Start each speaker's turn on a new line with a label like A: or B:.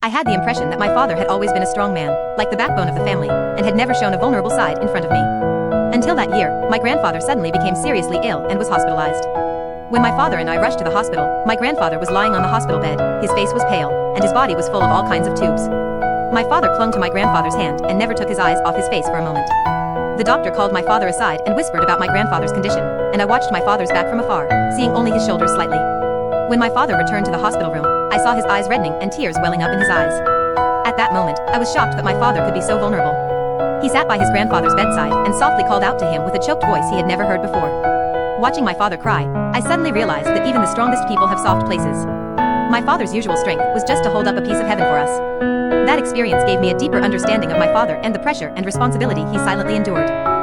A: I had the impression that my father had always been a strong man, like the backbone of the family, and had never shown a vulnerable side in front of me. Until that year, my grandfather suddenly became seriously ill and was hospitalized. When my father and I rushed to the hospital, my grandfather was lying on the hospital bed, his face was pale, and his body was full of all kinds of tubes. My father clung to my grandfather's hand and never took his eyes off his face for a moment. The doctor called my father aside and whispered about my grandfather's condition, and I watched my father's back from afar, seeing only his shoulders slightly. When my father returned to the hospital room, I saw his eyes reddening and tears welling up in his eyes. At that moment, I was shocked that my father could be so vulnerable. He sat by his grandfather's bedside and softly called out to him with a choked voice he had never heard before. Watching my father cry, I suddenly realized that even the strongest people have soft places. My father's usual strength was just to hold up a piece of heaven for us. That experience gave me a deeper understanding of my father and the pressure and responsibility he silently endured.